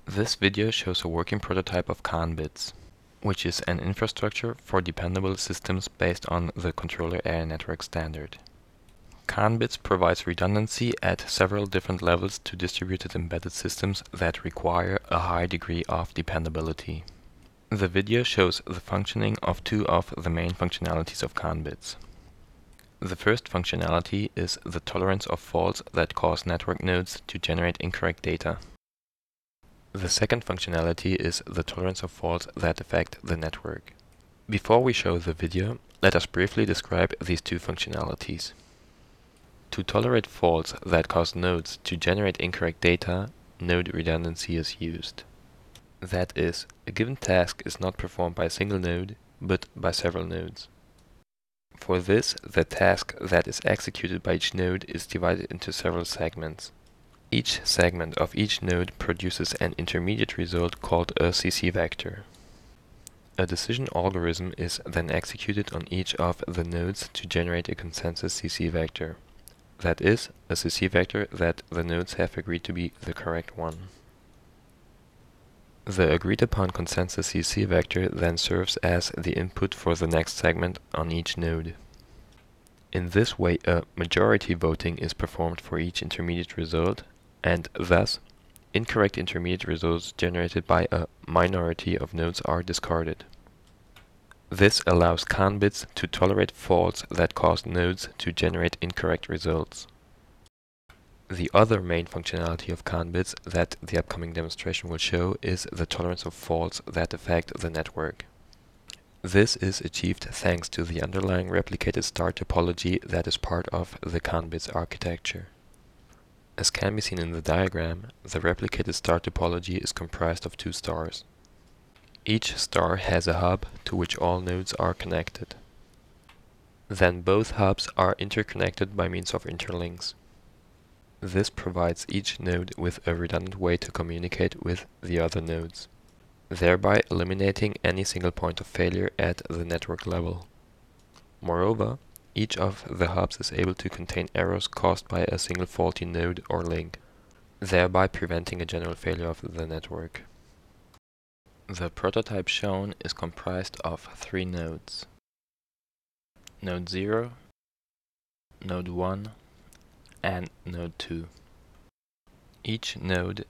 This video shows a working prototype of CANbids, which is an infrastructure for dependable systems based on the Controller Area Network standard. CANbids provides redundancy at several different levels to distributed embedded systems that require a high degree of dependability. The video shows the functioning of two of the main functionalities of CANbids. The first functionality is the tolerance of faults that cause network nodes to generate incorrect data. The second functionality is the tolerance of faults that affect the network. Before we show the video, let us briefly describe these two functionalities. To tolerate faults that cause nodes to generate incorrect data, node redundancy is used. That is, a given task is not performed by a single node, but by several nodes. For this, the task that is executed by each node is divided into several segments. Each segment of each node produces an intermediate result called a CC vector. A decision algorithm is then executed on each of the nodes to generate a consensus CC vector. That is, a CC vector that the nodes have agreed to be the correct one. The agreed upon consensus CC vector then serves as the input for the next segment on each node. In this way, a majority voting is performed for each intermediate result, and thus, incorrect intermediate results generated by a minority of nodes are discarded. This allows CANbids to tolerate faults that cause nodes to generate incorrect results. The other main functionality of CANbids that the upcoming demonstration will show is the tolerance of faults that affect the network. This is achieved thanks to the underlying replicated star topology that is part of the CANbids architecture. As can be seen in the diagram, the replicated star topology is comprised of two stars. Each star has a hub to which all nodes are connected. Then both hubs are interconnected by means of interlinks. This provides each node with a redundant way to communicate with the other nodes, thereby eliminating any single point of failure at the network level. Moreover, each of the hubs is able to contain errors caused by a single faulty node or link, thereby preventing a general failure of the network. The prototype shown is comprised of three nodes: Node 0, Node 1, and Node 2. Each node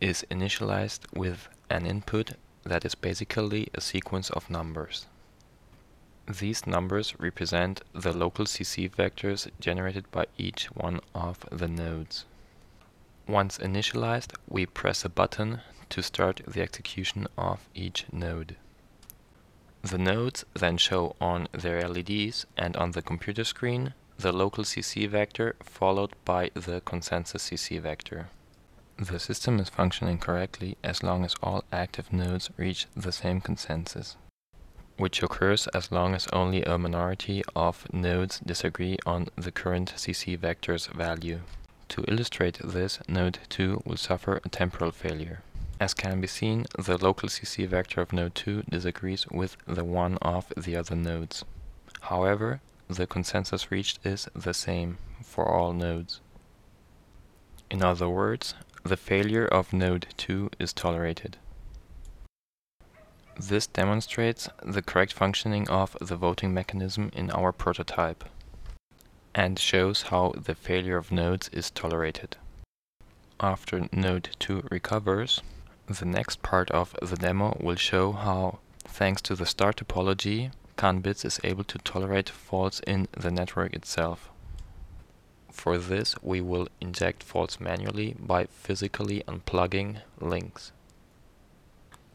is initialized with an input that is basically a sequence of numbers. These numbers represent the local CC vectors generated by each one of the nodes. Once initialized, we press a button to start the execution of each node. The nodes then show on their LEDs and on the computer screen the local CC vector followed by the consensus CC vector. The system is functioning correctly as long as all active nodes reach the same consensus, which occurs as long as only a minority of nodes disagree on the current CC vector's value. To illustrate this, node 2 will suffer a temporal failure. As can be seen, the local CC vector of node 2 disagrees with the one of the other nodes. However, the consensus reached is the same for all nodes. In other words, the failure of node 2 is tolerated. This demonstrates the correct functioning of the voting mechanism in our prototype, and shows how the failure of nodes is tolerated. After node 2 recovers, the next part of the demo will show how, thanks to the star topology, CANbids is able to tolerate faults in the network itself. For this, we will inject faults manually by physically unplugging links.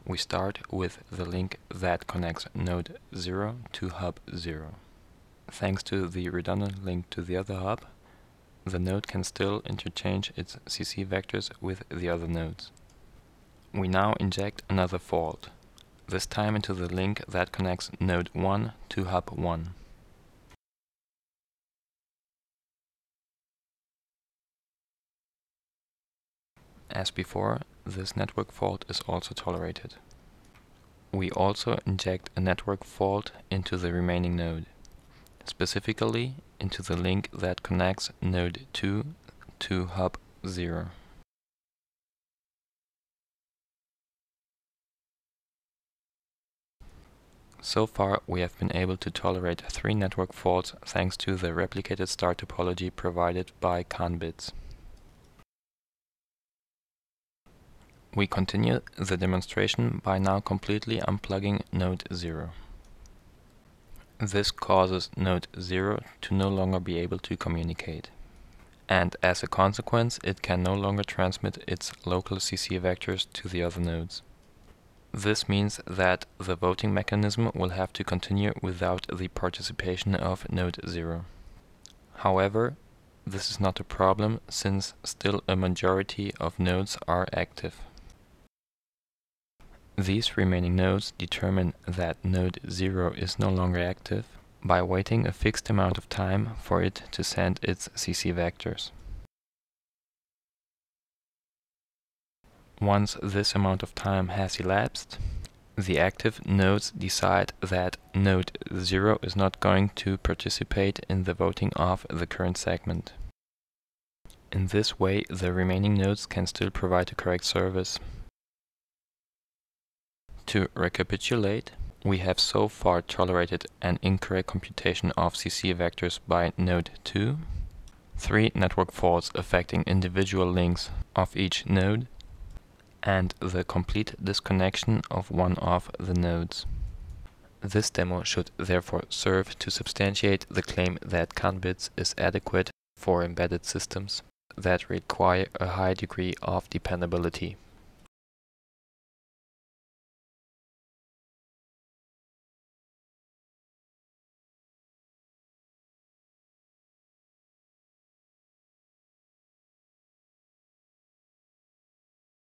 We start with the link that connects node 0 to hub 0. Thanks to the redundant link to the other hub, the node can still interchange its CC vectors with the other nodes. We now inject another fault, this time into the link that connects node 1 to hub 1. As before, this network fault is also tolerated. We also inject a network fault into the remaining node, specifically into the link that connects node 2 to hub 0. So far, we have been able to tolerate 3 network faults thanks to the replicated star topology provided by CANbids. We continue the demonstration by now completely unplugging node 0. This causes node 0 to no longer be able to communicate. And as a consequence, it can no longer transmit its local CC vectors to the other nodes. This means that the voting mechanism will have to continue without the participation of node 0. However, this is not a problem since still a majority of nodes are active. These remaining nodes determine that node 0 is no longer active by waiting a fixed amount of time for it to send its CC vectors. Once this amount of time has elapsed, the active nodes decide that node 0 is not going to participate in the voting of the current segment. In this way, the remaining nodes can still provide a correct service. To recapitulate, we have so far tolerated an incorrect computation of CC vectors by node 2, 3 network faults affecting individual links of each node, and the complete disconnection of one of the nodes. This demo should therefore serve to substantiate the claim that CANbids is adequate for embedded systems that require a high degree of dependability.